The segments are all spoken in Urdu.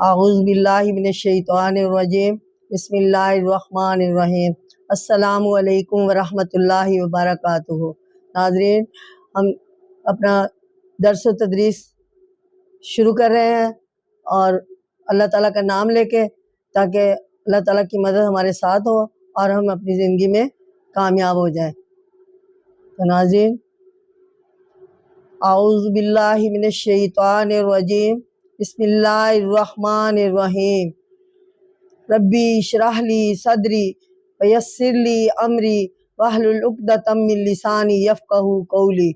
اعوذ باللہ من الشیطان الرجیم بسم اللہ الرحمن الرحیم السلام علیکم ورحمۃ اللہ وبرکاتہ۔ ناظرین، ہم اپنا درس و تدریس شروع کر رہے ہیں اور اللہ تعالیٰ کا نام لے کے، تاکہ اللہ تعالیٰ کی مدد ہمارے ساتھ ہو اور ہم اپنی زندگی میں کامیاب ہو جائیں۔ تو ناظرین، اعوذ باللہ من الشیطان الرجیم بسم اللہ الرحمن الرحیم ربی اشرح لی صدری ویسر لی امری واحلل عقدۃ من لسانی یفقہوا قولی۔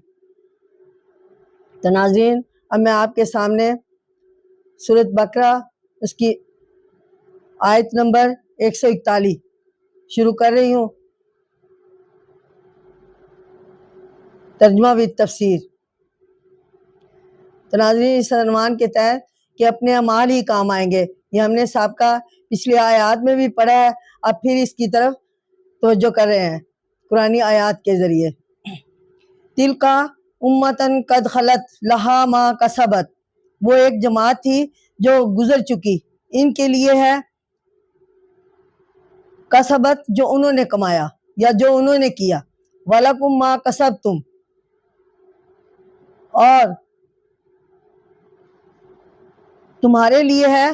تو ناظرین، اب میں آپ کے سامنے سورۃ بقرہ اس کی آیت نمبر 141 شروع کر رہی ہوں، ترجمہ و تفسیر۔ تو ناظرین، اس عنوان کے تحت کہ اپنے اعمال ہی کام آئیں گے، یہ ہم نے سابقہ پچھلی آیات میں بھی پڑھا ہے، اب پھر اس کی طرف توجہ کر رہے ہیں قرآنی آیات کے ذریعے۔ تلکا امتن قد خلت لہا ما کسبت، وہ ایک جماعت تھی جو گزر چکی، ان کے لیے ہے کسبت، جو انہوں نے کمایا یا جو انہوں نے کیا، وَلَكُمْ مَا کسبتم، اور تمہارے لیے ہے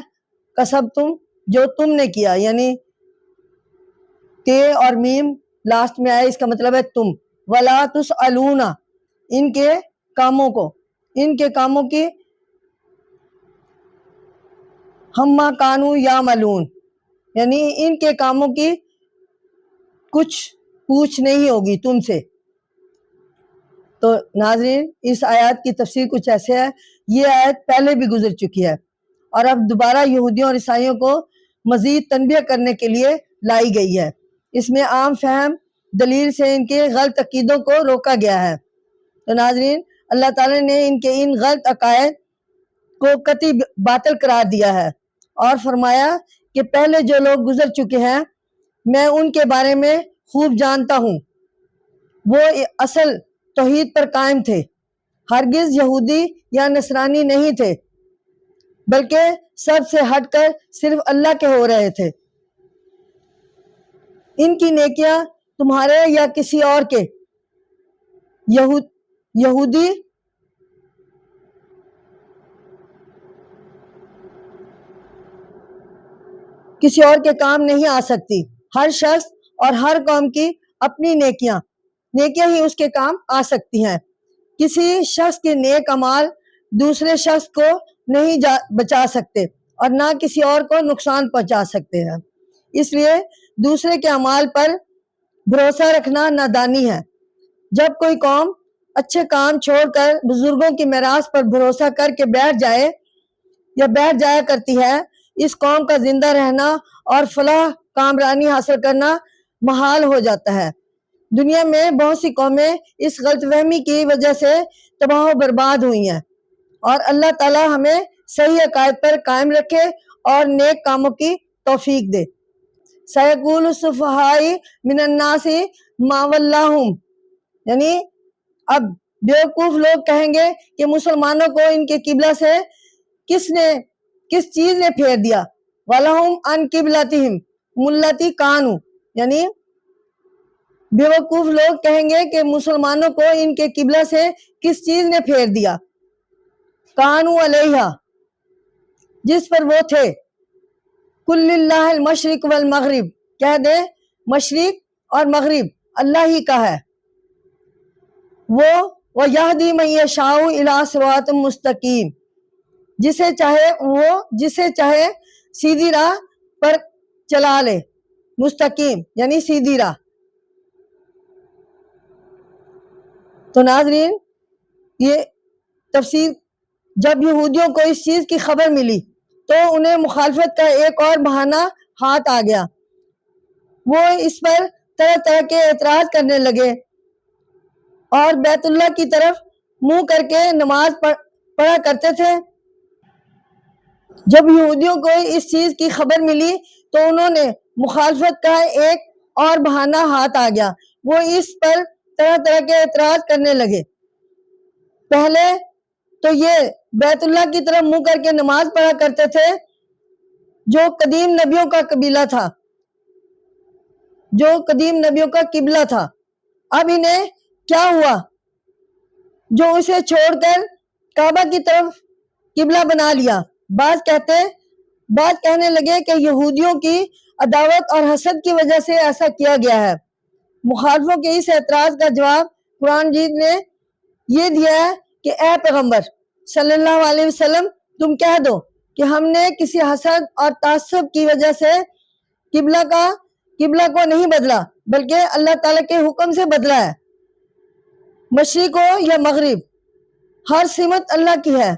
کسبتم، جو تم نے کیا، یعنی تے اور میم لاسٹ میں آئے، اس کا مطلب ہے تم۔ وَلَا تُسْأَلُونَ، ان کے کاموں کو، ان کے کاموں کی ہمّا کانو یعملون، یعنی ان کے کاموں کی کچھ پوچھ نہیں ہوگی تم سے۔ تو ناظرین، اس آیات کی تفسیر کچھ ایسے ہے، یہ آیت پہلے بھی گزر چکی ہے اور اب دوبارہ یہودیوں اور عیسائیوں کو مزید تنبیہ کرنے کے لیے لائی گئی ہے۔ اس میں عام فہم دلیل سے ان کے غلط عقیدوں کو روکا گیا ہے۔ تو ناظرین، اللہ تعالیٰ نے ان کے ان غلط عقائد کو قطعی باطل قرار دیا ہے اور فرمایا کہ پہلے جو لوگ گزر چکے ہیں میں ان کے بارے میں خوب جانتا ہوں، وہ اصل توحید پر قائم تھے، ہرگز یہودی یا نصرانی نہیں تھے، بلکہ سب سے ہٹ کر صرف اللہ کے ہو رہے تھے۔ ان کی نیکیاں تمہارے یا کسی اور کے یہودی کسی اور کے کام نہیں آ سکتی۔ ہر شخص اور ہر قوم کی اپنی نیکیاں ہی اس کے کام آ سکتی ہیں۔ کسی شخص کے نیک اعمال دوسرے شخص کو نہیں بچا سکتے اور نہ کسی اور کو نقصان پہنچا سکتے ہیں، اس لیے دوسرے کے اعمال پر بھروسہ رکھنا نادانی ہے۔ جب کوئی قوم اچھے کام چھوڑ کر بزرگوں کی میراث پر بھروسہ کر کے بیٹھ جایا کرتی ہے، اس قوم کا زندہ رہنا اور فلاح کامرانی حاصل کرنا محال ہو جاتا ہے۔ دنیا میں بہت سی قومیں اس غلط فہمی کی وجہ سے تباہ و برباد ہوئی ہیں، اور اللہ تعالی ہمیں صحیح عقائد پر قائم رکھے اور نیک کاموں کی توفیق دے۔ سَيَقُولُ السُّفَهَاءُ مِنَ النَّاسِ مَا وَلَّاهُمْ، یعنی اب بیوقوف لوگ کہیں گے کہ مسلمانوں کو ان کے قبلہ سے کس چیز نے پھیر دیا۔ وَلَهُمْ عَنْ قِبْلَتِهِمْ الَّتِي كَانُوا، یعنی بیوقوف لوگ کہیں گے کہ مسلمانوں کو ان کے قبلہ سے کس چیز نے پھیر دیا۔ كَانُوا عَلَيْهَا، جس پر وہ تھے۔ قُل لِلَّهِ الْمَشْرِقُ وَالْمَغْرِبُ، کہہ دے مشرق اور مغرب اللہ ہی کا ہے۔ وہ وَيَهْدِي مَن يَشَاءُ إِلَىٰ صِرَاطٍ مُسْتَقِيمٍ، جسے چاہے سیدھی راہ پر چلا لے، مستقیم یعنی سیدھی راہ۔ تو ناظرین، یہ تفسیر، جب یہودیوں کو اس چیز کی خبر ملی تو انہیں مخالفت کا ایک اور بہانہ ہاتھ آ گیا۔ وہ اس پر طرح طرح کے اعتراض کرنے لگے اور بیت اللہ کی طرف منہ کر کے نماز پڑھا کرتے تھے۔ جب یہودیوں کو اس چیز کی خبر ملی تو انہوں نے مخالفت کا ایک اور بہانہ ہاتھ آ گیا، وہ اس پر طرح طرح کے اعتراض کرنے لگے۔ پہلے تو یہ بیت اللہ کی طرف منہ کر کے نماز پڑھا کرتے تھے، جو قدیم نبیوں کا قبیلہ تھا، جو قدیم نبیوں کا قبلہ تھا، اب انہیں کیا ہوا جو اسے چھوڑ کر کعبہ کی طرف قبلہ بنا لیا؟ بعض کہنے لگے کہ یہودیوں کی عداوت اور حسد کی وجہ سے ایسا کیا گیا ہے۔ مخالفوں کے اس اعتراض کا جواب قرآن مجید نے یہ دیا ہے کہ اے پیغمبر صلی اللہ علیہ وسلم، تم کہہ دو کہ ہم نے کسی حسد اور تعصب کی وجہ سے قبلہ کو نہیں بدلا، بلکہ اللہ تعالیٰ کے حکم سے بدلا ہے۔ مشرق ہو یا مغرب، ہر سمت اللہ کی ہے،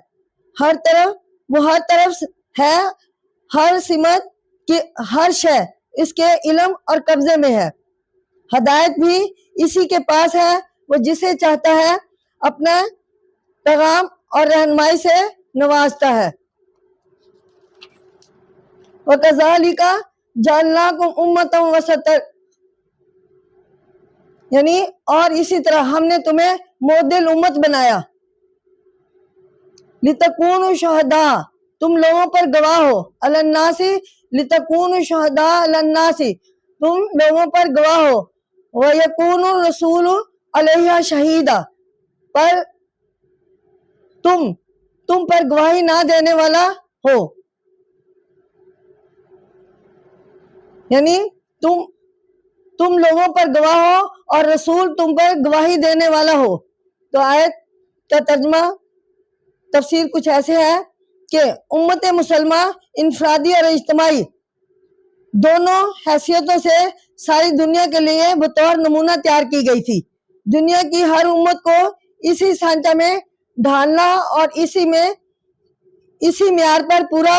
ہر طرف ہے، ہر سمت کی ہر شے اس کے علم اور قبضے میں ہے۔ ہدایت بھی اسی کے پاس ہے، وہ جسے چاہتا ہے اپنا پیغام اور رہنمائی سے نوازتا ہے۔ وَكَذَلِكَ جَعَلْنَاكُمْ أُمَّةً وَسَطًا، یعنی اور اسی طرح ہم نے تمہیں معتدل امت بنایا۔ لِتَكُونُوا شُهَدَاءَ، تم لوگوں پر گواہ ہو، عَلَى النَّاسِ، لِتَكُونُوا شُهَدَاءَ عَلَى النَّاسِ، تم لوگوں پر گواہ ہو، وَيَكُونُ الرَّسُولُ عَلَيْهَا شَهِيدًا، پر تم پر گواہی نہ دینے والا ہو، یعنی تم لوگوں پر گواہ ہو اور رسول تم پر گواہی دینے والا ہو۔ تو آیت کا ترجمہ تفسیر کچھ ایسے ہے کہ امت مسلمہ انفرادی اور اجتماعی دونوں حیثیتوں سے ساری دنیا کے لیے بطور نمونہ تیار کی گئی تھی۔ دنیا کی ہر امت کو اسی سانچہ میں ڈھالنا اور اسی معیار پر پورا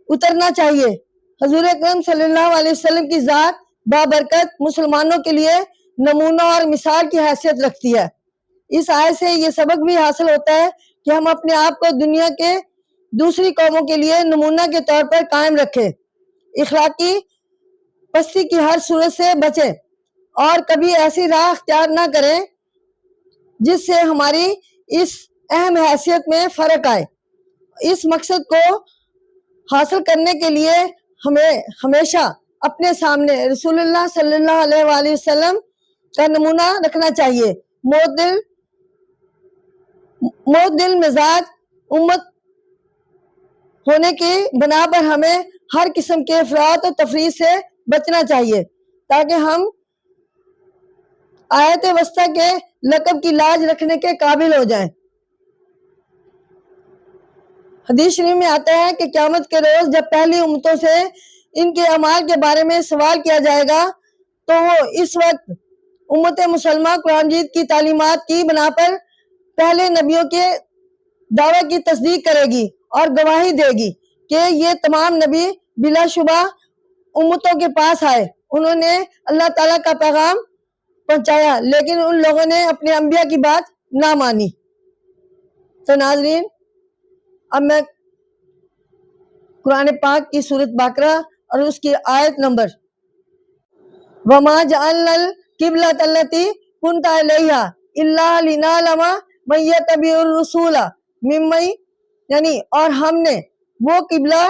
اترنا چاہیے۔ حضور اکرم صلی اللہ علیہ وسلم کی ذات بابرکت مسلمانوں کے لیے نمونہ اور مثال کی حیثیت رکھتی ہے۔ اس آیت سے یہ سبق بھی حاصل ہوتا ہے کہ ہم اپنے آپ کو دنیا کے دوسری قوموں کے لیے نمونہ کے طور پر قائم رکھیں، اخلاقی پستی کی ہر صورت سے بچیں اور کبھی ایسی راہ اختیار نہ کریں جس سے ہماری اس اہم حیثیت میں فرق آئے۔ اس مقصد کو حاصل کرنے کے لیے ہمیں ہمیشہ اپنے سامنے رسول اللہ صلی اللہ علیہ وآلہ وسلم کا نمونہ رکھنا چاہیے۔ معتدل مزاج امت ہونے کی بنا پر ہمیں ہر قسم کے افراط و تفریط سے بچنا چاہیے تاکہ ہم آیت وسطیٰ کے لقب کی لاج رکھنے کے قابل ہو جائیں۔ حدیث شریف میں آتا ہے کہ قیامت کے روز جب پہلی امتوں سے ان کے اعمال کے بارے میں سوال کیا جائے گا تو وہ اس وقت امت مسلمہ قرآن مجید کی تعلیمات کی بنا پر پہلے نبیوں کے دعوے کی تصدیق کرے گی اور گواہی دے گی کہ یہ تمام نبی بلا شبہ امتوں کے پاس آئے، انہوں نے اللہ تعالیٰ کا پیغام پہنچایا، لیکن ان لوگوں نے اپنے انبیاء کی بات نہ مانی۔ تو ناظرین، اب میں قرآن پاک کی سورۃ بقرہ اور اس کی آیت نمبر وَمَا جَعَلْنَا الْقِبْلَةَ الَّتِي كُنْتَ عَلَيْهَا إِلَّا لِنَعْلَمَ مَن يَتَّبِعُ الرُّسُولَ مِمَّن، یعنی اور ہم نے وہ قبلہ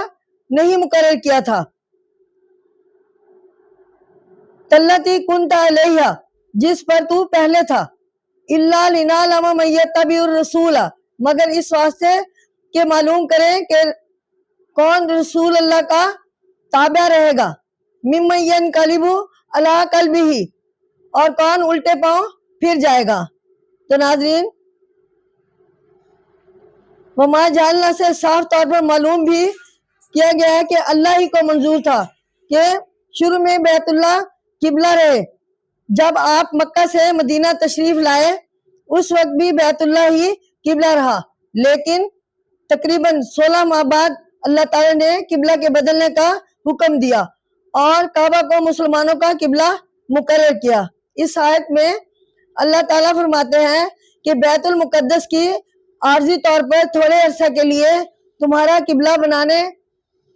نہیں مقرر کیا تھا الَّتِي كُنْتَ عَلَيْهَا جس پر تو پہلے تھا، إِلَّا لِنَعْلَمَ مَن يَتَّبِعُ الرُّسُولَ مگر اس واسطے کہ معلوم کریں کہ کون رسول اللہ کا تابع رہے گا، مِمَّن يَنْقَلِبُ عَلَىٰ قَلْبِهِ اور کون الٹے پاؤں پھر جائے گا۔ تو ناظرین، وما جعلنا سے صاف طور پر معلوم بھی کیا گیا ہے کہ اللہ ہی کو منظور تھا کہ شروع میں بیت اللہ قبلہ رہے۔ جب آپ مکہ سے مدینہ تشریف لائے اس وقت بھی بیت اللہ ہی قبلہ رہا، لیکن تقریباً 16 ماہ بعد اللہ تعالیٰ نے قبلہ کے بدلنے کا حکم دیا اور کعبہ کو مسلمانوں کا قبلہ مقرر کیا۔ اس آیت میں اللہ تعالیٰ فرماتے ہیں کہ بیت المقدس کی عارضی طور پر تھوڑے عرصہ کے لیے تمہارا قبلہ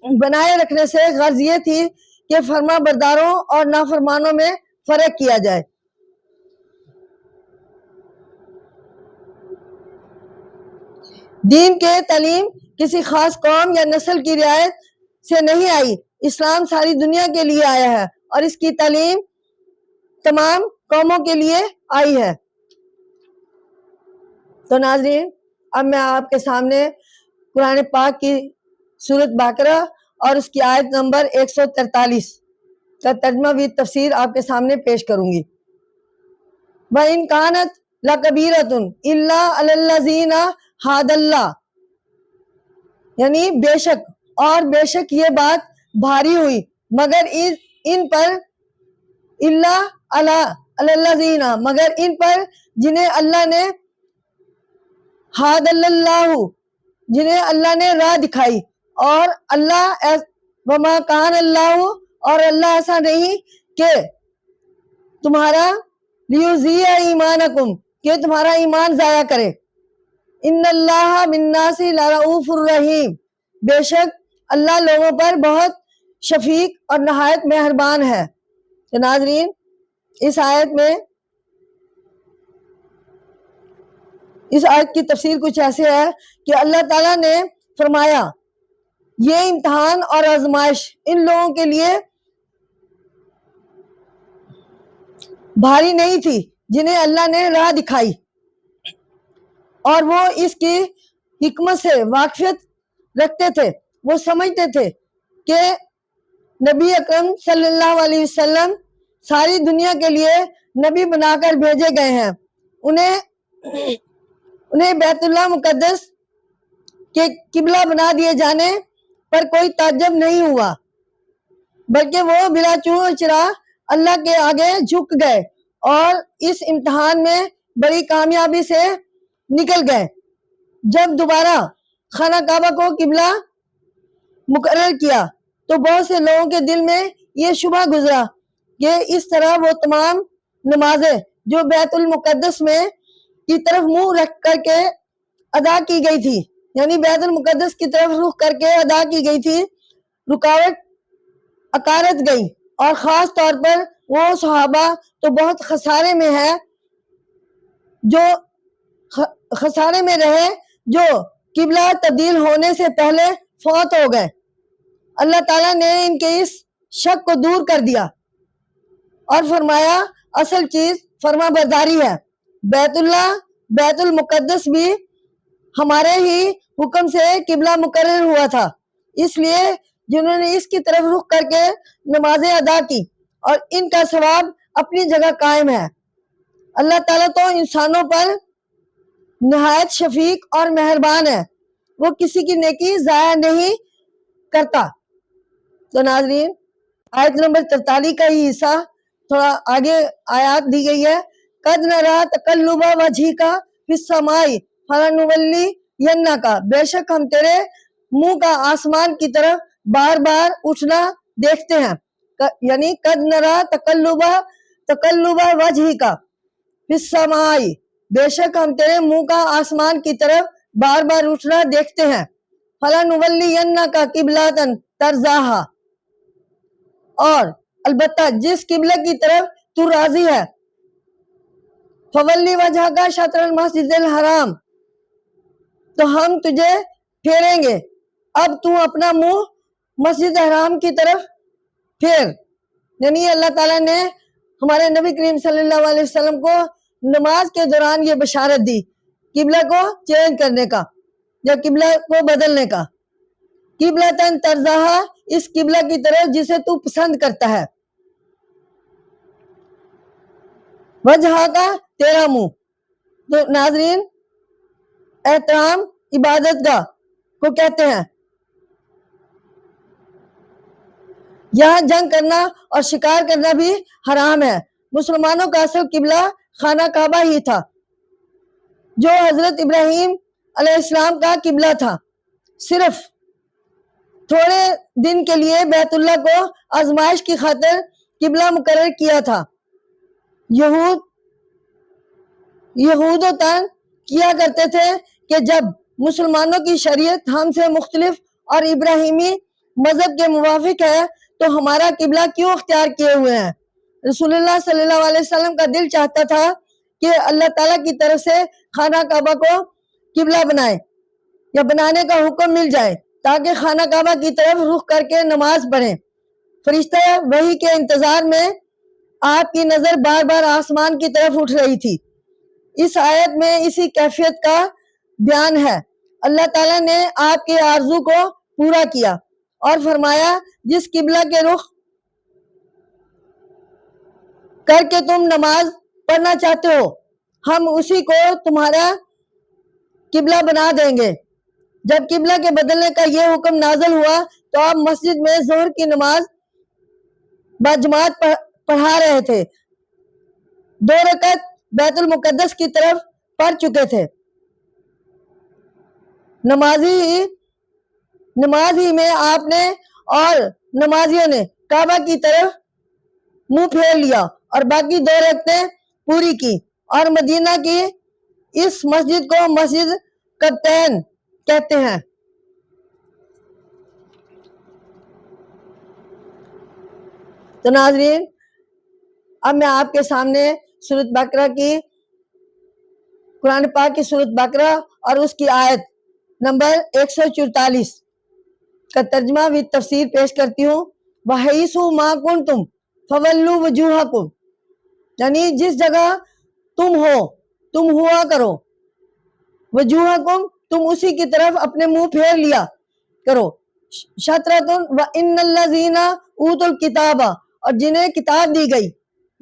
بنائے رکھنے سے غرض یہ تھی کہ فرما برداروں اور نافرمانوں میں فرق کیا جائے۔ دین کے تعلیم کسی خاص قوم یا نسل کی رعایت سے نہیں آئی، اسلام ساری دنیا کے لیے آیا ہے اور اس کی تعلیم تمام قوموں کے لیے آئی ہے۔ تو ناظرین، اب میں آپ کے سامنے قرآن پاک کی سورۃ بقرہ اور اس کی آیت نمبر 143 کا ترجمہ بھی تفسیر آپ کے سامنے پیش کروں گی۔ وَإِن كَانَتْ لَكَبِيرَةٌ إِلَّا عَلَى الَّذِينَ هَادَى اللَّهُ، یعنی بے شک یہ بات بھاری ہوئی مگر ان پر، إِلَّا عَلَى الَّذِينَ، مگر ان پر جنہیں اللہ نے هَادَى اللَّهُ، جنہیں اللہ نے راہ دکھائی، اور اللہ وَمَا كَانَ اللَّهُ، اور اللہ ایسا نہیں کہ تمہارا لِيُضِيعَ إِيمَانَكُمْ، کہ تمہارا ایمان ضائع کرے۔ إِنَّ اللَّهَ بِالنَّاسِ لَرَءُوفٌ رَحِيمٌ، بے شک اللہ لوگوں پر بہت شفیق اور نہایت مہربان ہے۔ تو ناظرین، اس آیت کی تفسیر کچھ ایسے ہے کہ اللہ تعالیٰ نے فرمایا یہ امتحان اور آزمائش ان لوگوں کے لیے بھاری نہیں تھی جنہیں اللہ نے راہ دکھائی اور وہ اس کی حکمت سے واقفیت رکھتے تھے۔ وہ سمجھتے تھے کہ نبی اکرم صلی اللہ علیہ وسلم ساری دنیا کے لیے نبی بنا کر بھیجے گئے ہیں۔ انہیں بیت اللہ مقدس کے قبلہ بنا دیے جانے پر کوئی تعجب نہیں ہوا، بلکہ وہ بلا چوں چرا اللہ کے آگے جھک گئے اور اس امتحان میں بڑی کامیابی سے نکل گئے۔ جب دوبارہ خانہ کعبہ کو قبلہ مقرر کیا تو بہت سے لوگوں کے دل میں یہ شبہ گزرا کہ اس طرح وہ تمام نمازیں جو بیت المقدس میں کی طرف منہ رکھ کر کے ادا کی گئی تھی، یعنی بیت المقدس کی طرف رخ کر کے ادا کی گئی تھی، رکاوٹ اکارت گئی، اور خاص طور پر وہ صحابہ تو بہت خسارے میں ہے جو خسارے میں رہے جو قبلہ تبدیل ہونے سے پہلے فوت ہو گئے۔ اللہ تعالیٰ نے ان کے اس شک کو دور کر دیا اور فرمایا اصل چیز فرما برداری ہے۔ بیت المقدس بھی ہمارے ہی حکم سے قبلہ مقرر ہوا تھا، اس لیے جنہوں نے اس کی طرف رخ کر کے نمازیں ادا کی اور ان کا ثواب اپنی جگہ قائم ہے۔ اللہ تعالیٰ تو انسانوں پر نہایت شفیق اور مہربان ہے، وہ کسی کی نیکی ضائع نہیں کرتا۔ تو ناظرین، آیت نمبر 43 کا ہی حصہ تھوڑا آگے آیات دی گئی ہے۔ قَدْ نَرَىٰ تَقَلُّبَ وَجْهِكَ فِي السَّمَاءِ فَلَنُوَلِّيَنَّكَ، بے شک ہم تیرے منہ کا آسمان کی طرف بار بار اٹھنا دیکھتے ہیں، یعنی قَدْ نَرَىٰ تَقَلُّبَ وَجْهِكَ فِي السَّمَاءِ، بے شک ہم تیرے منہ کا آسمان کی طرف بار بار اٹھنا دیکھتے ہیں۔ فَلَنُوَلِّيَنَّكَ قِبْلَةً تَرْضَاهَا، اور البتہ جس قبلہ کی طرف تو راضی ہے، فَوَلِّ وَجْهَكَ شَطْرَ الْمَسْجِدِ الْحَرَامِ، تو ہم تجھے پھیریں گے، اب تو اپنا منہ مسجد حرام کی طرف پھیر۔ یعنی اللہ تعالیٰ نے ہمارے نبی کریم صلی اللہ علیہ وسلم کو نماز کے دوران یہ بشارت دی قبلہ کو چینج کرنے کا یا قبلہ کو بدلنے کا۔ قبلۃ ترضاہا، اس قبلہ کی طرف جسے تو پسند کرتا ہے، وجہ کا تیرا منہ۔ تو ناظرین، احترام عبادت گاہ کو کہتے ہیں۔ یہاں جنگ کرنا اور شکار کرنا بھی حرام ہے۔ مسلمانوں کا اصل قبلہ خانہ کعبہ ہی تھا جو حضرت ابراہیم علیہ السلام کا قبلہ تھا۔ صرف تھوڑے دن کے لیے بیت اللہ کو آزمائش کی خاطر قبلہ مقرر کیا تھا۔ یہود و تن کیا کرتے تھے کہ جب مسلمانوں کی شریعت ہم سے مختلف اور ابراہیمی مذہب کے موافق ہے تو ہمارا قبلہ کیوں اختیار کیے ہوئے ہیں؟ رسول اللہ صلی اللہ علیہ وسلم کا دل چاہتا تھا کہ اللہ تعالیٰ کی طرف سے خانہ کعبہ کو قبلہ بنائے یا بنانے کا حکم مل جائے تاکہ خانہ کعبہ کی طرف رخ کر کے نماز پڑھیں۔ فرشتہ وحی کے انتظار میں آپ کی نظر بار بار آسمان کی طرف اٹھ رہی تھی۔ اس آیت میں اسی کیفیت کا بیان ہے۔ اللہ تعالیٰ نے آپ کے آرزو کو پورا کیا اور فرمایا جس قبلہ کے رخ کر کے تم نماز پڑھنا چاہتے ہو ہم اسی کو تمہارا قبلہ بنا دیں گے۔ جب قبلہ کے بدلنے کا یہ حکم نازل ہوا تو آپ مسجد میں ظہر کی نماز باجماعت پڑھا رہے تھے۔ 2 رکعت بیت المقدس کی طرف پڑھ چکے تھے۔ نماز ہی میں آپ نے اور نمازیوں نے کعبہ کی طرف منہ پھیر لیا اور باقی 2 رکعتیں پوری کی، اور مدینہ کی اس مسجد کو مسجد قبطین کہتے ہیں۔ تو ناظرین، اب میں آپ کے سامنے سورۃ بقرہ کی قرآن پاک کی سورۃ بقرہ اور اس کی آیت نمبر 144 کا ترجمہ و تفسیر پیش کرتی ہوں۔ وَحَيْثُ مَا كُنْتُمْ فَوَلُّوا وُجُوهَكُمْ، یعنی جس جگہ تم ہو تم ہوا کرو، وجوہکم تم اسی کی طرف اپنے منہ پھیر لیا کرو، شطرتن وَإِنَّ الَّذِينَ أُوتُوا الْكِتَابَ، اور جنہیں کتاب دی گئی،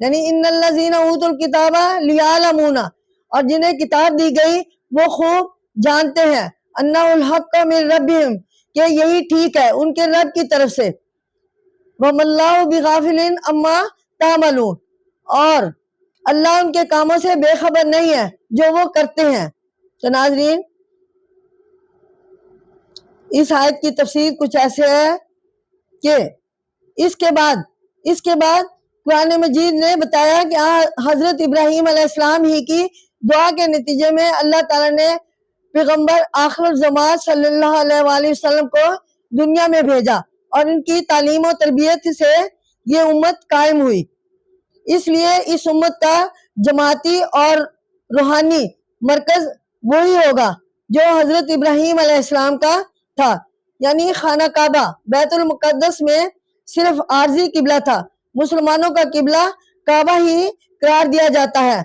یعنی ان الذین اوتوا الکتاب لیعلمون، اور جنہیں کتاب دی گئی وہ خوب جانتے ہیں، انہ الحق من ربہم، کہ یہی ٹھیک ہے ان کے رب کی طرف سے، وما اللہ بغافل عما تعملون، اور اللہ ان کے کاموں سے بے خبر نہیں ہے جو وہ کرتے ہیں۔ تو ناظرین، اس آیت کی تفسیر کچھ ایسے ہے کہ اس کے بعد قرآن مجید نے بتایا کہ حضرت ابراہیم علیہ السلام ہی کی دعا کے نتیجے میں اللہ تعالیٰ نے پیغمبر آخر الزمان صلی اللہ علیہ وآلہ وسلم کو دنیا میں بھیجا، اور ان کی تعلیم و تربیت سے یہ امت قائم ہوئی۔ اس لیے اس امت کا جماعتی اور روحانی مرکز وہی ہوگا جو حضرت ابراہیم علیہ السلام کا تھا، یعنی خانہ کعبہ بیت المقدس میں صرف عارضی قبلہ تھا، مسلمانوں کا قبلہ کعبہ ہی قرار دیا جاتا ہے۔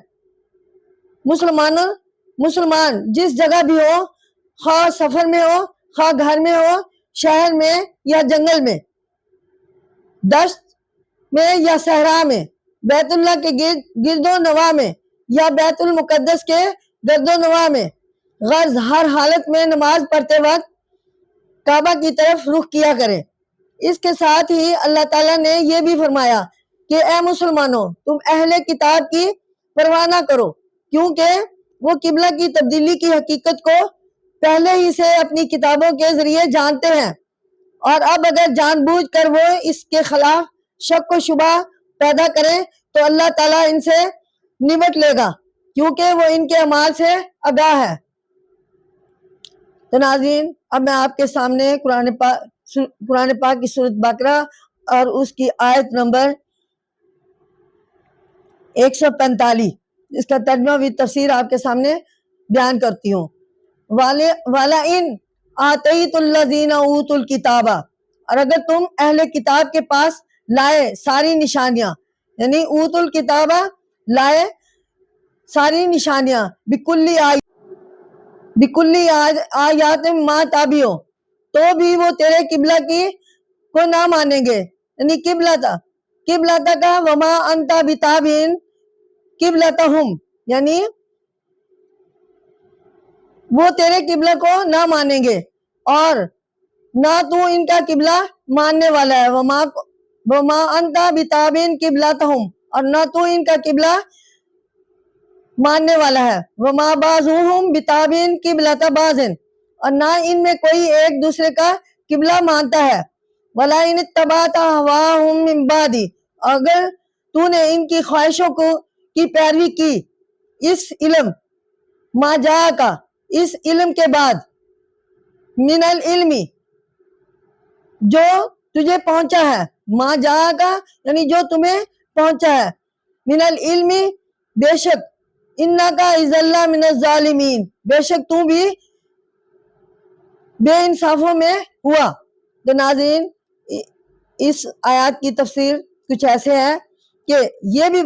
مسلمان جس جگہ بھی ہو، خواہ سفر میں ہو، خواہ گھر میں ہو، شہر میں یا جنگل میں، دشت میں یا صحرا میں، بیت اللہ کے گرد و نواح میں یا بیت المقدس کے گرد و نواح میں، غرض ہر حالت میں نماز پڑھتے وقت کعبہ کی طرف رخ کیا کرے۔ اس کے ساتھ ہی اللہ تعالیٰ نے یہ بھی فرمایا کہ اے مسلمانوں تم اہل کتاب کی پرواہ نہ کرو، کیونکہ وہ قبلہ کی تبدیلی کی حقیقت کو پہلے ہی سے اپنی کتابوں کے ذریعے جانتے ہیں، اور اب اگر جان بوجھ کر وہ اس کے خلاف شک و شبہ پیدا کریں تو اللہ تعالیٰ ان سے نمٹ لے گا، کیونکہ وہ ان کے اعمال سے آگاہ ہے۔ تو ناظرین، اب میں آپ کے سامنے قرآن پاک کی سورۃ بقرہ اور اس کی آیت نمبر 145 اس کا ترجمہ و تفسیر آپ کے سامنے بیان کرتی ہوں۔ وَلَئِنْ آتَيْتُ الَّذِينَ أُوتُوا الْكِتَابَ، اور اگر تم اہل کتاب کے پاس لائے ساری نشانیاں، یعنی اوت الکتاب لائے ساری نشانیاں، بِكُلِّ آیات ما تابعوا، تو بھی وہ تیرے قبلہ کی کو نہ مانیں گے، یعنی قبلہ کا وما انت بتابع قبلتہم، یعنی وہ تیرے قبلہ کو نہ مانیں گے اور نہ تو ان کا قبلہ ماننے والا ہے، وما انت بتابع قبلتہم، اور نہ تو ان کا قبلہ ماننے والا ہے، وما بعضهم بتابع قبلۃ بعض، اور نہ ان میں کوئی ایک دوسرے کا قبلہ مانتا ہے۔ وَلَئِنِ اتَّبَعْتَ أَهْوَاءَهُم مِّن بَعْدِ، اگر تو نے ان کی خواہشوں کی پیروی کی، اس علم ما جاءک، اس علم کے بعد، من العلم، جو تجھے پہنچا ہے، ما جاءک یعنی جو تمہیں پہنچا ہے، من العلم بے شک، انک اذا لمن الظالمین، بے شک تو بھی بے انصافوں میں ہوا۔ تو ناظرین اس آیات کی تفسیر کچھ ایسے ہے کہ یہ بھی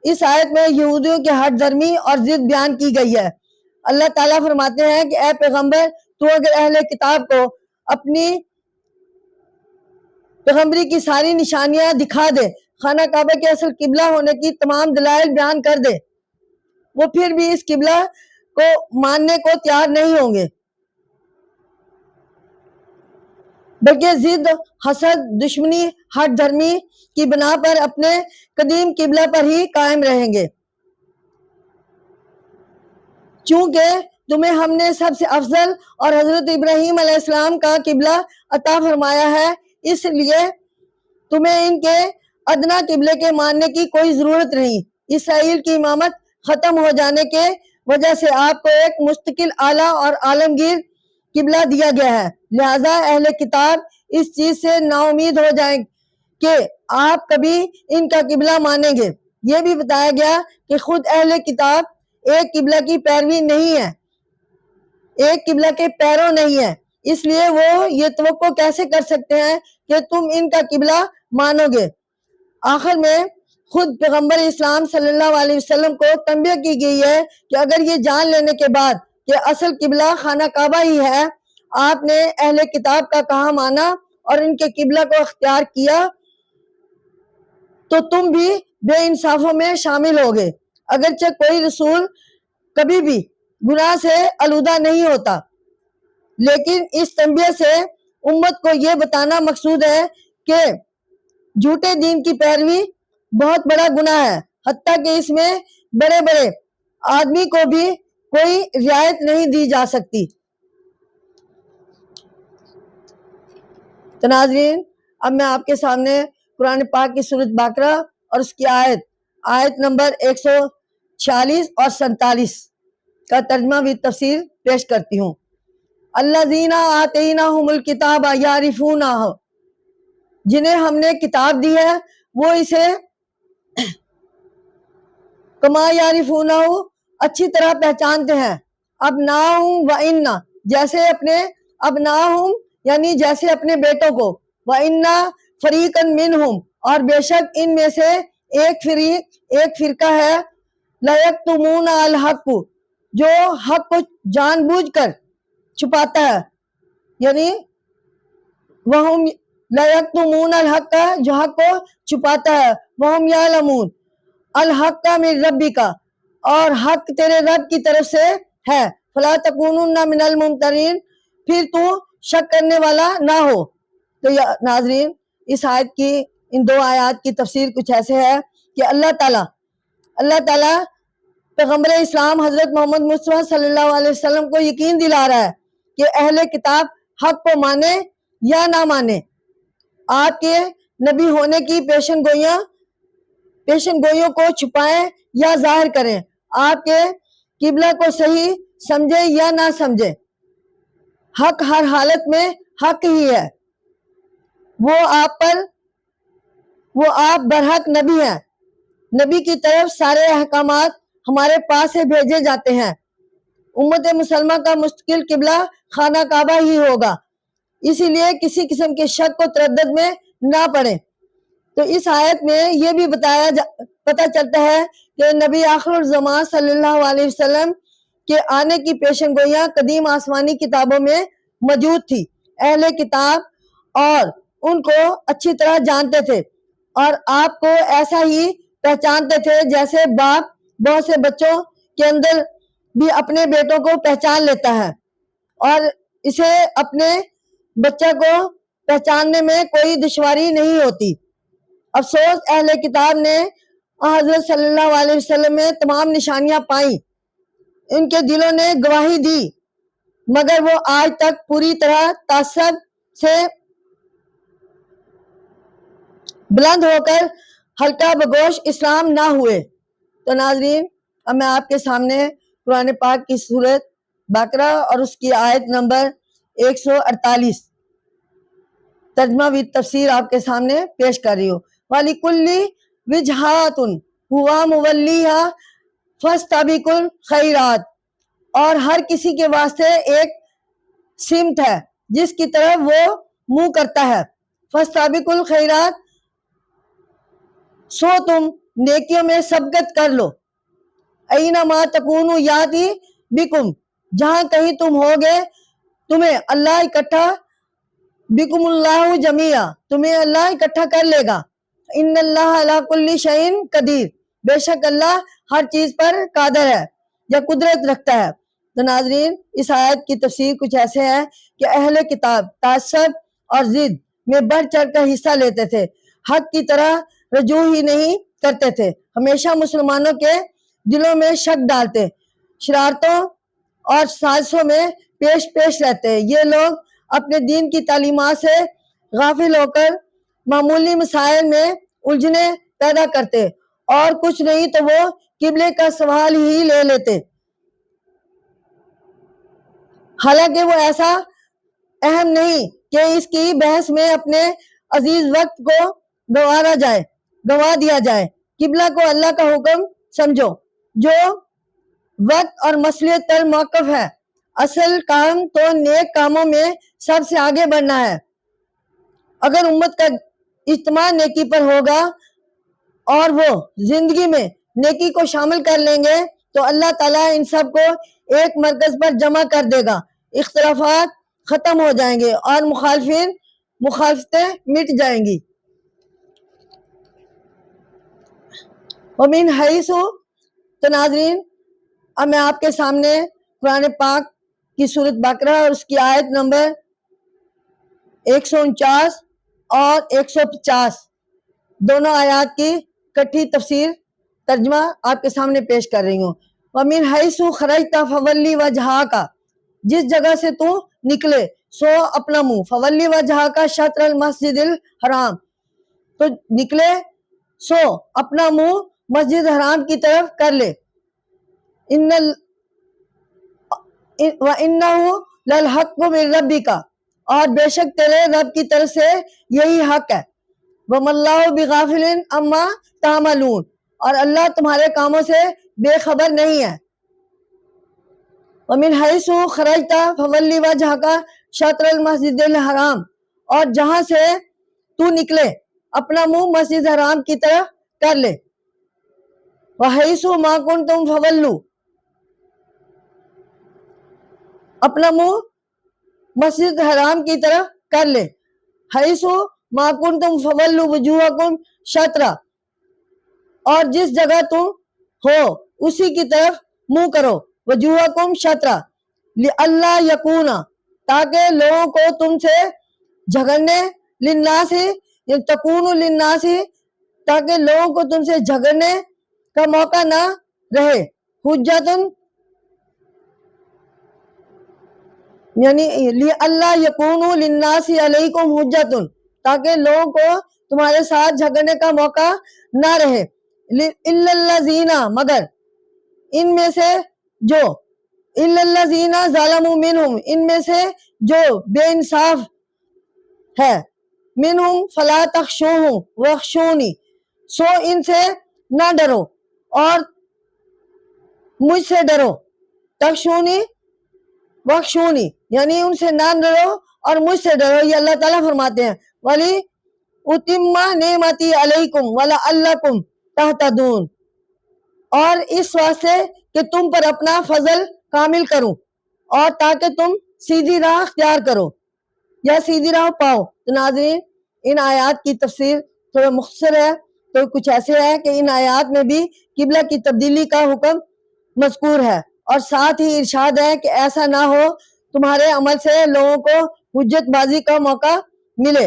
اس آیت میں یہودیوں کے ہٹ درمی اور ضد بیان کی گئی ہے۔ اللہ تعالیٰ فرماتے ہیں کہ اے پیغمبر تو اگر اہل کتاب کو اپنی پیغمبری کی ساری نشانیاں دکھا دے، خانہ کعبہ کے اصل قبلہ ہونے کی تمام دلائل بیان کر دے، وہ پھر بھی اس قبلہ کو ماننے کو تیار نہیں ہوں گے، بلکہ ضد، حسد، دشمنی، ہٹ دھرمی کی بنا پر اپنے قدیم قبلہ پر ہی قائم رہیں گے۔ چونکہ تمہیں ہم نے سب سے افضل اور حضرت ابراہیم علیہ السلام کا قبلہ عطا فرمایا ہے، اس لیے تمہیں ان کے ادنا قبلے کے ماننے کی کوئی ضرورت نہیں۔ اسرائیل کی امامت ختم ہو جانے کے وجہ سے آپ کو ایک مستقل اعلیٰ اور عالمگیر قبلہ دیا گیا ہے، لہذا اہل کتاب اس چیز سے نا امید ہو جائیں کہ آپ کبھی ان کا قبلہ مانیں گے۔ یہ بھی بتایا گیا کہ خود اہل کتاب ایک قبلہ کی پیروی نہیں ہے، ایک قبلہ کے پیروں نہیں ہے، اس لیے وہ یہ توقع کیسے کر سکتے ہیں کہ تم ان کا قبلہ مانو گے۔ آخر میں خود پیغمبر اسلام صلی اللہ علیہ وسلم کو تنبیہ کی گئی ہے کہ اگر یہ جان لینے کے بعد کہ اصل قبلہ خانہ کعبہ ہی ہے، آپ نے اہل کتاب کا کہا مانا اور ان کے قبلہ کو اختیار کیا تو تم بھی بے انصافوں میں شامل ہوگے۔ اگرچہ کوئی رسول کبھی بھی گناہ سے آلودہ نہیں ہوتا، لیکن اس تنبیہ سے امت کو یہ بتانا مقصود ہے کہ جھوٹے دین کی پیروی بہت بڑا گناہ ہے، حتیٰ کہ اس میں بڑے بڑے آدمی کو بھی کوئی رعایت نہیں دی جا سکتی۔ تو ناظرین اب میں آپ کے سامنے قرآن پاک کی سورۃ بقرہ اور اس کی آیت نمبر 146 اور 47 کا ترجمہ بھی تفسیر پیش کرتی ہوں۔ الذین آتیناہم الکتاب یعرفونہ، جنہیں ہم نے کتاب دی ہے وہ اسے کما یعرفونہ اچھی طرح پہچانتے ہیں۔ ابناہم و انا، جیسے اپنے ابناہم یعنی جیسے اپنے بیٹوں کو، وَإِنَّ فَرِيقًا مِّنْهُمْ، اور بے شک ان میں سے ایک فرقہ ہے، لَيَكْتُمُونَ الْحَقَّ، جو حق کو جان بوجھ کر چھپاتا ہے، یعنی وَهُمْ لَيَكْتُمُونَ الْحَقَّ، جو حق کو چھپاتا ہے، وَهُمْ يَعْلَمُونَ الْحَقَّ مِن رَبِّكَ، اور حق تیرے رب کی طرف سے ہے، فَلَا تَكُونُنَّ مِنَ الْمُمْتَرِينَ، پھر تو شک کرنے والا نہ ہو۔ تو ناظرین اس آیت کی ان دو آیات کی تفسیر کچھ ایسے ہے کہ اللہ تعالیٰ پیغمبر اسلام حضرت محمد مصطفیٰ صلی اللہ علیہ وسلم کو یقین دلا رہا ہے کہ اہل کتاب حق کو مانے یا نہ مانے، آپ کے نبی ہونے کی پیشن گوئیوں کو چھپائیں یا ظاہر کریں، آپ کے قبلہ کو صحیح سمجھے یا نہ سمجھے، حق ہر حالت میں حق ہی ہے، وہ آپ برحق نبی ہیں، نبی کی طرف سارے احکامات ہمارے پاس سے بھیجے جاتے ہیں، امت مسلمہ کا مستقل قبلہ خانہ کعبہ ہی ہوگا، اسی لیے کسی قسم کے شک و تردد میں نہ پڑیں۔ تو اس آیت میں یہ بھی پتہ چلتا ہے کہ نبی آخر الزمان صلی اللہ علیہ وسلم کے آنے کی پیشن گوئیاں قدیم آسمانی کتابوں میں موجود تھی، اہل کتاب اور ان کو اچھی طرح جانتے تھے اور آپ کو ایسا ہی پہچانتے تھے جیسے باپ بہت سے بچوں کے اندر بھی اپنے بیٹوں کو پہچان لیتا ہے اور اسے اپنے بچہ کو پہچاننے میں کوئی دشواری نہیں ہوتی۔ افسوس اہل کتاب نے حضرت صلی اللہ علیہ وسلم میں تمام نشانیاں پائیں، ان کے دلوں نے گواہی دی، مگر وہ آج تک پوری طرح تعصب سے بلند ہو کر حلقہ بگوش اسلام نہ ہوئے۔ تو ناظرین اب میں آپ کے سامنے قرآن پاک کی سورۃ بقرہ اور اس کی آیت نمبر 148 ترجمہ و تفسیر آپ کے سامنے پیش کر رہی ہوں۔ وَلِكُلِّ وِجْهَةٌ هُوَ مُوَلِّيهَا فَاسْتَبِقُوا الْخَيْرَاتِ، اور ہر کسی کے واسطے ایک سمت ہے جس کی طرف وہ منہ کرتا ہے. فاستبقوا الخیرات، سو تم نیکیوں میں سبقت کر لو. اینما تکونوا یاتی بکم، جہاں کہیں تم ہوگے تمہیں اللہ اکٹھا، بکم اللہ جمیعا، تمہیں اللہ اکٹھا کر لے گا. ان اللہ علی کل شیء قدیر، بے شک اللہ ہر چیز پر قادر ہے یا قدرت رکھتا ہے. تو ناظرین، اس آیت کی تفسیر کچھ ایسے ہے کہ اہل کتاب تعصب اور ضد میں بڑھ چڑھ کر حصہ لیتے تھے، حق کی طرح رجوع ہی نہیں کرتے تھے، ہمیشہ مسلمانوں کے دلوں میں شک ڈالتے، شرارتوں اور سازشوں میں پیش رہتے. یہ لوگ اپنے دین کی تعلیمات سے غافل ہو کر معمولی مسائل میں الجھنیں پیدا کرتے اور کچھ نہیں تو وہ قبلے کا سوال ہی لے لیتے، حالانکہ وہ ایسا اہم نہیں کہ اس کی بحث میں اپنے عزیز وقت کو گوا دیا جائے. قبلہ کو اللہ کا حکم سمجھو جو وقت اور مصلحت پر موقف ہے. اصل کام تو نیک کاموں میں سب سے آگے بڑھنا ہے. اگر امت کا اجتماع نیکی پر ہوگا اور وہ زندگی میں نیکی کو شامل کر لیں گے تو اللہ تعالیٰ ان سب کو ایک مرکز پر جمع کر دے گا، اختلافات ختم ہو جائیں گے اور مخالفتیں مٹ جائیں گی. ومن حیث، تو ناظرین اب میں آپ کے سامنے قرآن پاک کی سورۃ بقرہ اور اس کی آیت نمبر 149 اور 150 دونوں آیات کی کٹھی تفسیر ترجمہ آپ کے سامنے پیش کر رہی ہوں. وَمِنْ حَيْثُ خَرَجْتَ فَوَلِّ وَجْهَكَ، جس جگہ سے تو نکلے سو اپنا منہ، فَوَلِّ وَجْهَكَ شَطْرَ الْمَسْجِدِ الْحَرَامِ، تو نکلے سو اپنا منہ مسجد حرام کی طرف کر لے. وَإِنَّهُ لَلْحَقُّ مِنْ رَبِّكَ، اور بے شک تیرے رب کی طرف سے یہی حق ہے. وَمَا اللَّهُ بِغَافِلٍ عَمَّا تَعْمَلُونَ، اور اللہ تمہارے کاموں سے بے خبر نہیں ہے. وَمِنْ حَيْثُ خَرَجْتَ فَوَلِّ وَجْهَكَ شَطْرَ الْمَسْجِدِ الْحَرَامِ، اور جہاں سے تو نکلے اپنا منہ مسجد حرام کی طرف کر لے. وَحَيْثُ مَا كُنْتُمْ فَوَلُّوا، اپنا منہ مسجد حرام کی طرف کر لے. حَيْثُ مَا كُنْتُمْ فَوَلُّوا وُجُوهَكُمْ شَطْرَ، اور جس جگہ تم ہو اسی کی طرف منہ کرو. وجوہکم شطرہ لئلا یکون، تاکہ لوگوں کو تم سے جھگڑنے، للناس تکون للناس، تاکہ لوگوں کو تم سے جھگڑنے کا موقع نہ رہے. حجتن، یعنی لئلا یکون للناس علیکم حجتن، تاکہ لوگوں کو تمہارے ساتھ جھگڑنے کا موقع نہ رہے. الا الذین، مگر ان میں سے جو، الا الذین ظلموا منہم، ان میں سے جو بے انصاف ہے، منہم فلا تخشوہم واخشونی، سو ان سے نہ ڈرو اور مجھ سے ڈرو. تخشونی واخشونی، یعنی ان سے نہ ڈرو اور مجھ سے ڈرو. یہ اللہ تعالیٰ فرماتے ہیں ولی اتم نعمتی علیکم ولعلکم تہتدون، اور اس واسطے کہ تم پر اپنا فضل کامل کروں اور تاکہ تم سیدھی راہ اختیار کرو یا سیدھی راہ پاؤ. تو ناظرین ان آیات کی تفسیر تھوڑا مختصر ہے، تو کچھ ایسے ہے کہ ان آیات میں بھی قبلہ کی تبدیلی کا حکم مذکور ہے اور ساتھ ہی ارشاد ہے کہ ایسا نہ ہو تمہارے عمل سے لوگوں کو حجت بازی کا موقع ملے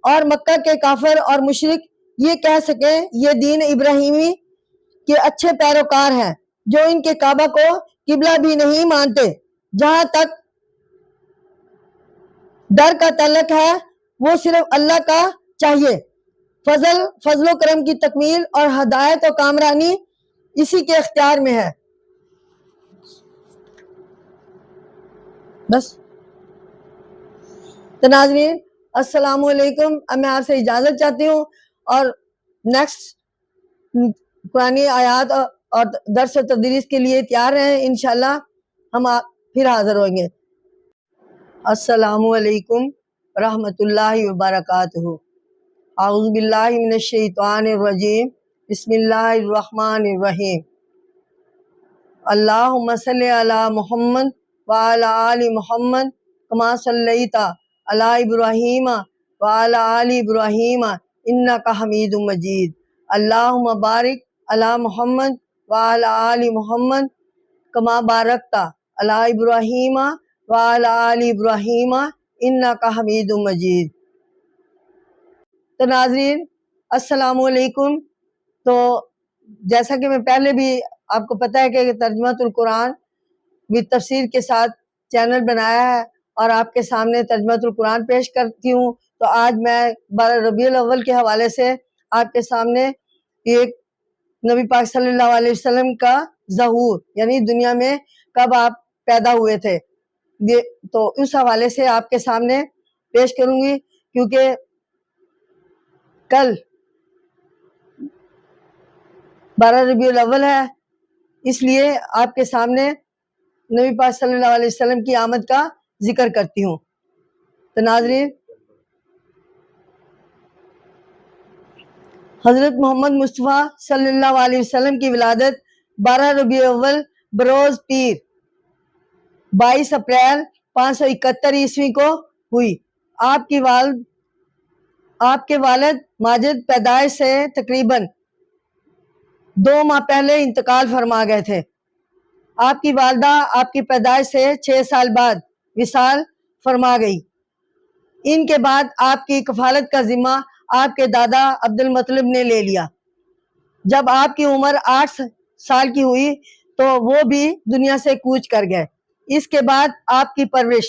اور مکہ کے کافر اور مشرک یہ کہہ سکیں یہ دین ابراہیمی کے اچھے پیروکار ہیں جو ان کے کعبہ کو قبلہ بھی نہیں مانتے. جہاں تک ڈر کا تعلق ہے وہ صرف اللہ کا چاہیے. فضل و کرم کی تکمیل اور ہدایت و کامرانی اسی کے اختیار میں ہے. بس تو ناظرین السلام علیکم. اب میں آپ سے اجازت چاہتی ہوں اور نیکسٹ قرآنی آیات اور درس و تدریس کے لیے تیار ہیں. انشاءاللہ ہم پھر حاضر ہوں گے. السلام علیکم ورحمۃ اللہ وبرکاتہ۔ اعوذ باللہ من الشیطان الرجیم، بسم اللہ الرحمن الرحیم۔ اللہم صلی علی محمد وعلی آل محمد کما صلیت علی ابراہیم وعلی آل ابراہیم انک حمید مجید۔ اللہم بارک علی محمد وعلی آل محمد کما بارکت علی ابراہیم وعلی آل ابراہیم انک حمید مجید۔ تو ناظرین السلام علیکم۔ تو جیسا کہ میں پہلے بھی آپ کو پتہ ہے کہ ترجمۃ القرآن تفسیر کے ساتھ چینل بنایا ہے اور آپ کے سامنے ترجمۃ القرآن پیش کرتی ہوں۔ تو آج میں 12 ربیع الاول کے حوالے سے آپ کے سامنے ایک نبی پاک صلی اللہ علیہ وسلم کا ظہور یعنی دنیا میں کب آپ پیدا ہوئے تھے، تو اس حوالے سے آپ کے سامنے پیش کروں گی، کیونکہ کل 12 ربیع الاول ہے، اس لیے آپ کے سامنے نبی پاک صلی اللہ علیہ وسلم کی آمد کا ذکر کرتی ہوں۔ تو ناظرین، حضرت محمد مصطفیٰ صلی اللہ علیہ وسلم کی ولادت 12 ربیع الاول بروز پیر 22 اپریل 571 عیسوی کو ہوئی۔ آپ کے والد ماجد پیدائش سے تقریباً 2 ماہ پہلے انتقال فرما گئے تھے۔ آپ کی والدہ آپ کی پیدائش سے 6 سال بعد وصال فرما گئی۔ ان کے بعد آپ کی کفالت کا ذمہ آپ کے دادا عبد المطلب نے لے لیا۔ جب آپ کی عمر 8 سال کی ہوئی تو وہ بھی دنیا سے کوچ کر گئے۔ اس کے بعد آپ کی پرورش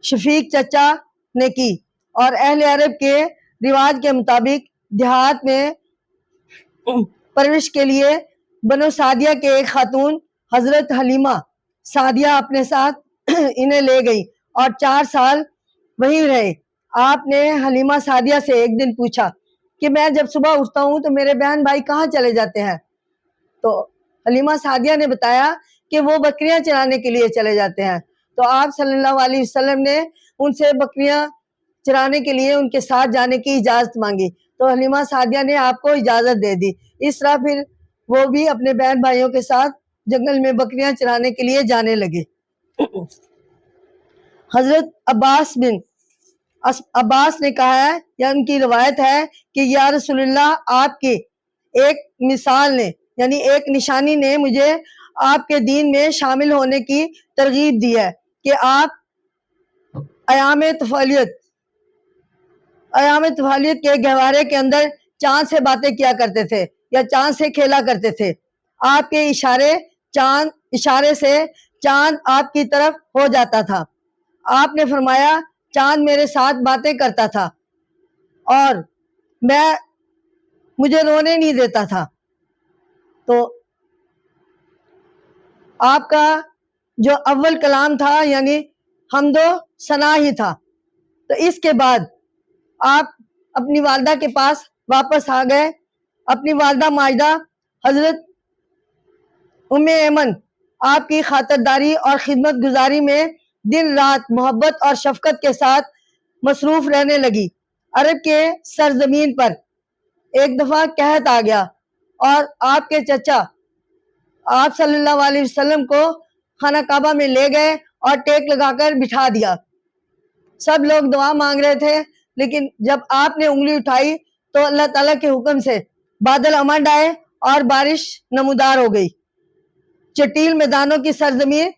شفیق چچا نے کی اور اہل عرب کے رواج کے مطابق دیہات میں پرورش کے لیے بنو سعدیہ کے ایک خاتون حضرت حلیمہ سعدیہ اپنے ساتھ انہیں لے گئی اور 4 سال وہیں رہے۔ آپ نے حلیمہ سعدیہ سے ایک دن پوچھا کہ میں جب صبح اٹھتا ہوں تو میرے بہن بھائی کہاں چلے جاتے ہیں؟ تو حلیمہ سعدیہ نے بتایا کہ وہ بکریاں چرانے کے لیے چلے جاتے ہیں۔ تو آپ صلی اللہ علیہ وسلم نے ان سے بکریاں چرانے کے لیے ان کے ساتھ جانے کی اجازت مانگی، تو حلیمہ سعدیہ نے آپ کو اجازت دے دی۔ اس طرح پھر وہ بھی اپنے بہن بھائیوں کے ساتھ جنگل میں بکریاں چرانے کے لیے جانے لگے۔ حضرت عباس نے کہا ہے یا ان کی روایت ہے کہ یا رسول اللہ، آپ کی ایک مثال نے یعنی ایک نشانی نے مجھے آپ کے دین میں شامل ہونے کی ترغیب دی ہے کہ آپ ایام طفالیت کے گہوارے کے اندر چاند سے باتیں کیا کرتے تھے یا چاند سے کھیلا کرتے تھے۔ آپ کے اشارے سے چاند آپ کی طرف ہو جاتا تھا۔ آپ نے فرمایا چاند میرے ساتھ باتیں کرتا تھا اور مجھے رونے نہیں دیتا تھا۔ تو آپ کا جو اول کلام تھا یعنی حمد و ثنا ہی تھا۔ تو اس کے بعد آپ اپنی والدہ کے پاس واپس آ گئے۔ اپنی والدہ ماجدہ حضرت ام ایمن آپ کی خاطرداری اور خدمت گزاری میں دن رات محبت اور شفقت کے ساتھ مصروف رہنے لگی۔ عرب کے سرزمین پر ایک دفعہ قحط آ گیا اور آپ کے چچا آپ صلی اللہ علیہ وسلم کو خانہ کعبہ میں لے گئے اور ٹیک لگا کر بٹھا دیا۔ سب لوگ دعا مانگ رہے تھے، لیکن جب آپ نے انگلی اٹھائی تو اللہ تعالیٰ کے حکم سے بادل امنڈ آئے اور بارش نمودار ہو گئی۔ چٹیل میدانوں کی سرزمین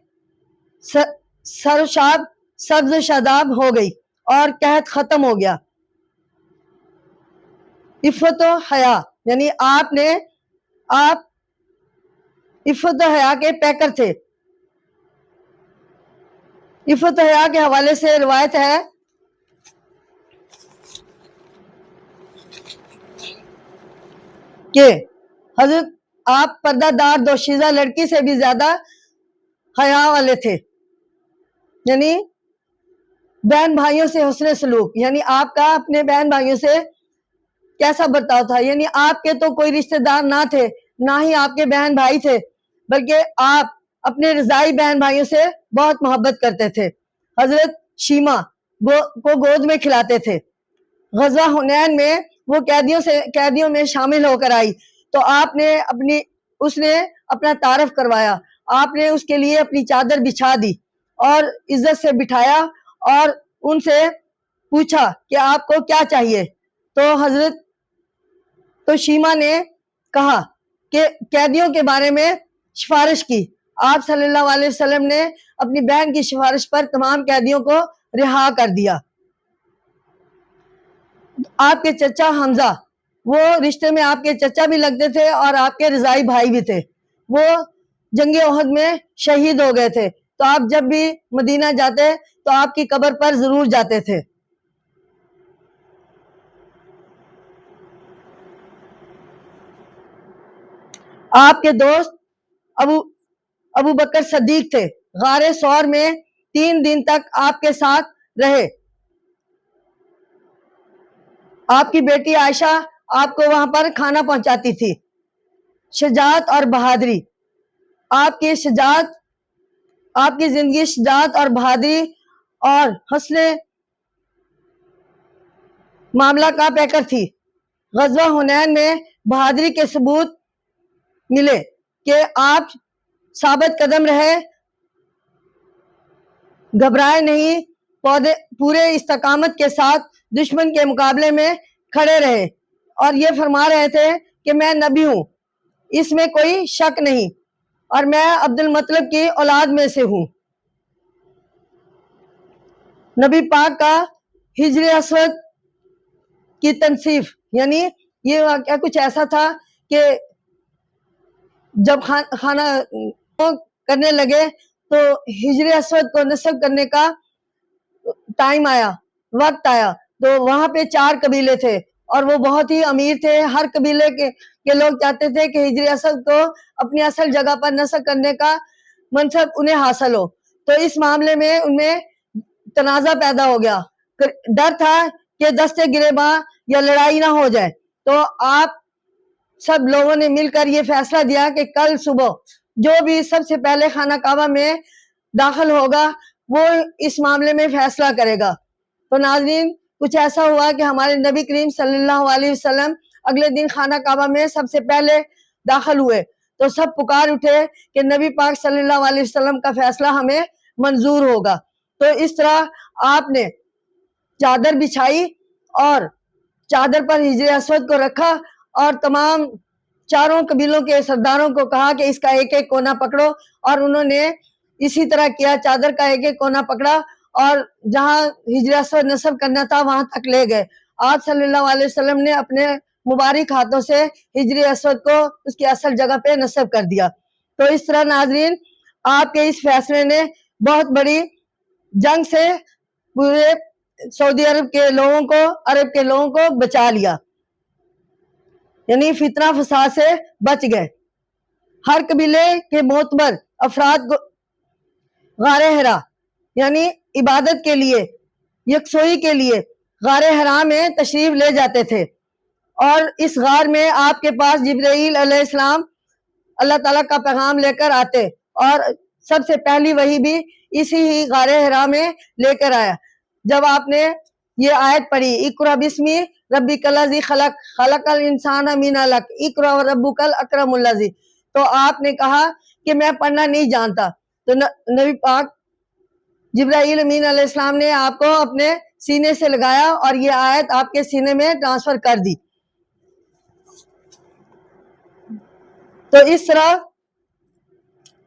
سرشاب سبز شاداب ہو گئی اور قحط ختم ہو گیا۔ عفت و حیا یعنی آپ عفت و حیا کے پیکر تھے۔ عفت و حیا کے حوالے سے روایت ہے کہ حضرت آپ پردہ دار دوشیزہ لڑکی سے بھی زیادہ حیا والے تھے، یعنی بہن بھائیوں سے حسن سلوک، یعنی آپ کا اپنے بہن بھائیوں سے کیسا برتاؤ تھا۔ یعنی آپ کے تو کوئی رشتہ دار نہ تھے، نہ ہی آپ کے بہن بھائی تھے، بلکہ آپ اپنے رضائی بہن بھائیوں سے بہت محبت کرتے تھے۔ حضرت شیما کو گود میں کھلاتے تھے۔ غزوہ حنین میں وہ قیدیوں میں شامل ہو کر آئی تو اس نے اپنا تعارف کروایا، آپ نے اس کے لیے اپنی چادر بچھا دی اور عزت سے بٹھایا اور ان سے پوچھا کہ آپ کو کیا چاہیے، تو شیما نے کہا کہ قیدیوں کے بارے میں سفارش کی۔ آپ صلی اللہ علیہ وسلم نے اپنی بہن کی سفارش پر تمام قیدیوں کو رہا کر دیا۔ آپ کے چچا حمزہ، وہ رشتے میں آپ کے چچا بھی لگتے تھے اور آپ کے رضائی بھائی بھی تھے، وہ جنگ احد میں شہید ہو گئے تھے، تو آپ جب بھی مدینہ جاتے تو آپ کی قبر پر ضرور جاتے تھے۔ آپ کے دوست ابو بکر صدیق تھے، غار ثور میں 3 دن تک آپ کے ساتھ رہے۔ آپ کی بیٹی عائشہ آپ کو وہاں پر کھانا پہنچاتی تھی۔ شجاعت اور بہادری، آپ کی زندگی شجاعت اور بہادری اور حسن معاملہ کا پیکر تھی۔ غزوہ حنین میں بہادری کے ثبوت ملے کہ آپ ثابت قدم رہے، گھبرائے نہیں، پورے استقامت کے ساتھ دشمن کے مقابلے میں کھڑے رہے اور یہ فرما رہے تھے کہ میں نبی ہوں، اس میں کوئی شک نہیں، اور میں عبد المطلب کی اولاد میں سے ہوں۔ نبی پاک کا حجر اسود کی تنصیف، یعنی یہ واقعہ کچھ ایسا تھا کہ جب کھانا کرنے لگے تو حجر اسود کو نصب کرنے کا وقت آیا تو وہاں پہ 4 قبیلے تھے اور وہ بہت ہی امیر تھے۔ ہر قبیلے کے لوگ چاہتے تھے کہ حجر اسود کو اپنی اصل جگہ پر نصب کرنے کا منصب انہیں حاصل ہو، تو اس معاملے میں ان میں تنازع پیدا ہو گیا۔ ڈر تھا کہ دستے گریباں یا لڑائی نہ ہو جائے، تو آپ سب لوگوں نے مل کر یہ فیصلہ دیا کہ کل صبح جو بھی سب سے پہلے خانہ کعبہ میں داخل ہوگا وہ اس معاملے میں فیصلہ کرے گا۔ تو ناظرین، کچھ ایسا ہوا کہ ہمارے نبی کریم صلی اللہ علیہ وسلم اگلے دن خانہ کعبہ میں سب سے پہلے داخل ہوئے تو سب پکار اٹھے کہ نبی پاک صلی اللہ علیہ وسلم کا فیصلہ ہمیں منظور ہوگا۔ تو اس طرح آپ نے چادر بچھائی اور چادر پر حجر اسود کو رکھا اور تمام 4 قبیلوں کے سرداروں کو کہا کہ اس کا ایک ایک کونا پکڑو، اور انہوں نے اسی طرح کیا، چادر کا ایک ایک کونا پکڑا اور جہاں حجر اسود نصب کرنا تھا وہاں تک لے گئے۔ آپ صلی اللہ علیہ وسلم نے اپنے مبارک ہاتھوں سے حجر اسود کو اس کی اصل جگہ پہ نصب کر دیا۔ تو اس طرح ناظرین، آپ کے اس فیصلے نے بہت بڑی جنگ سے پورے سعودی عرب کے لوگوں کو بچا لیا، یعنی فتنہ فساد سے بچ گئے۔ ہر قبیلے کے معتبر افراد کو غار حرا یعنی عبادت کے لیے، یکسوئی کے لیے غار حرا میں تشریف لے جاتے تھے، اور اس غار میں آپ کے پاس جبرائیل علیہ السلام اللہ تعالیٰ کا پیغام لے کر آتے، اور سب سے پہلی وحی بھی اسی ہی غار حرا میں لے کر آیا۔ جب آپ نے یہ آیت پڑھی، اقرأ بسمی ربک الذی خلق، خلق الانسان من علق، اقرأ وربک الاکرم الذی، تو آپ نے کہا کہ میں پڑھنا نہیں جانتا، تو نبی پاک جبرائیل امین علیہ السلام نے آپ کو اپنے سینے سے لگایا اور یہ آیت آپ کے سینے میں ٹرانسفر کر دی۔ تو اس طرح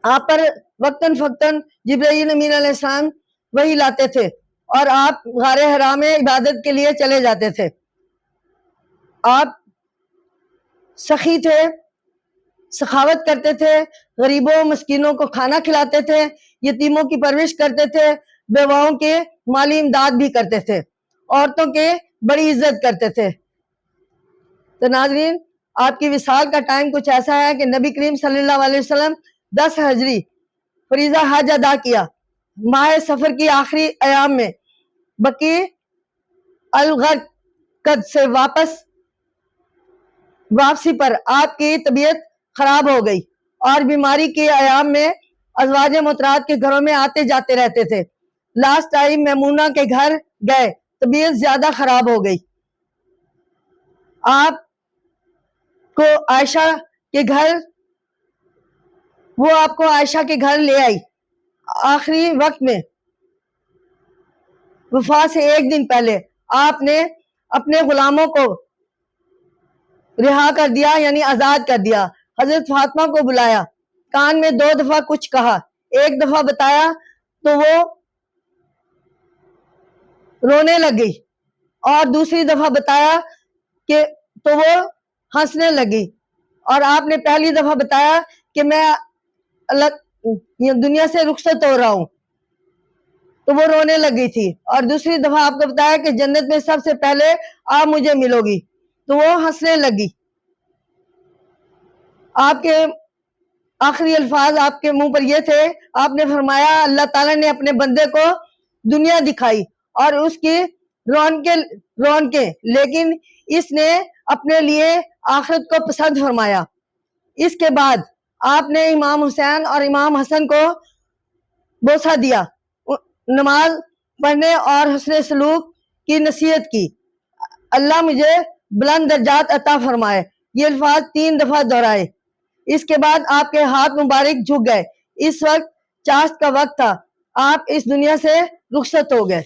آپ پر وقتاً فوقتاً جبرائیل امین علیہ السلام وہی لاتے تھے اور آپ غار حرا میں عبادت کے لیے چلے جاتے تھے۔ آپ سخی تھے، سخاوت کرتے تھے، غریبوں مسکینوں کو کھانا کھلاتے تھے، یتیموں کی پرورش کرتے تھے، بیواؤں کے مالی امداد بھی کرتے تھے، عورتوں کے بڑی عزت کرتے تھے۔ تو ناظرین، آپ کی وصال کا ٹائم کچھ ایسا ہے کہ نبی کریم صلی اللہ علیہ وسلم 10 ہجری فریضہ حج ادا کیا۔ ماہ سفر کی آخری ایام میں بقیع الغرقد سے واپسی پر آپ کی طبیعت خراب ہو گئی اور بیماری کے ایام میں ازواج محترمات کے گھروں میں آتے جاتے رہتے تھے۔ لاسٹ ٹائم میمونہ کے گھر گئے، طبیعت زیادہ خراب ہو گئی، آپ کو عائشہ کے گھر وہ آپ کو عائشہ کے گھر لے آئی۔ آخری وقت میں وفات سے ایک دن پہلے آپ نے اپنے غلاموں کو رہا کر دیا، یعنی آزاد کر دیا۔ حضرت فاطمہ کو بلایا، کان میں 2 دفعہ کچھ کہا، ایک دفعہ بتایا تو وہ رونے لگی، اور دوسری دفعہ بتایا کہ تو وہ ہنسنے لگی، اور آپ نے پہلی دفعہ بتایا کہ میں دنیا سے رخصت ہو رہا ہوں تو وہ رونے لگی تھی، اور دوسری دفعہ آپ کو بتایا کہ جنت میں سب سے پہلے آپ مجھے ملو گی تو وہ ہنسنے لگی۔ آپ کے آخری الفاظ آپ کے منہ پر یہ تھے، آپ نے فرمایا اللہ تعالیٰ نے اپنے بندے کو دنیا دکھائی اور اس کی رونقیں، لیکن اس نے اپنے لیے آخرت کو پسند فرمایا۔ اس کے بعد آپ نے امام حسین اور امام حسن کو بوسہ دیا، نماز پڑھنے اور حسن سلوک کی نصیحت کی، اللہ مجھے بلند درجات عطا فرمائے، یہ الفاظ 3 دفعہ دہرائے۔ اس کے بعد آپ کے ہاتھ مبارک جھک گئے، اس وقت چاشت کا وقت تھا، آپ اس دنیا سے رخصت ہو گئے۔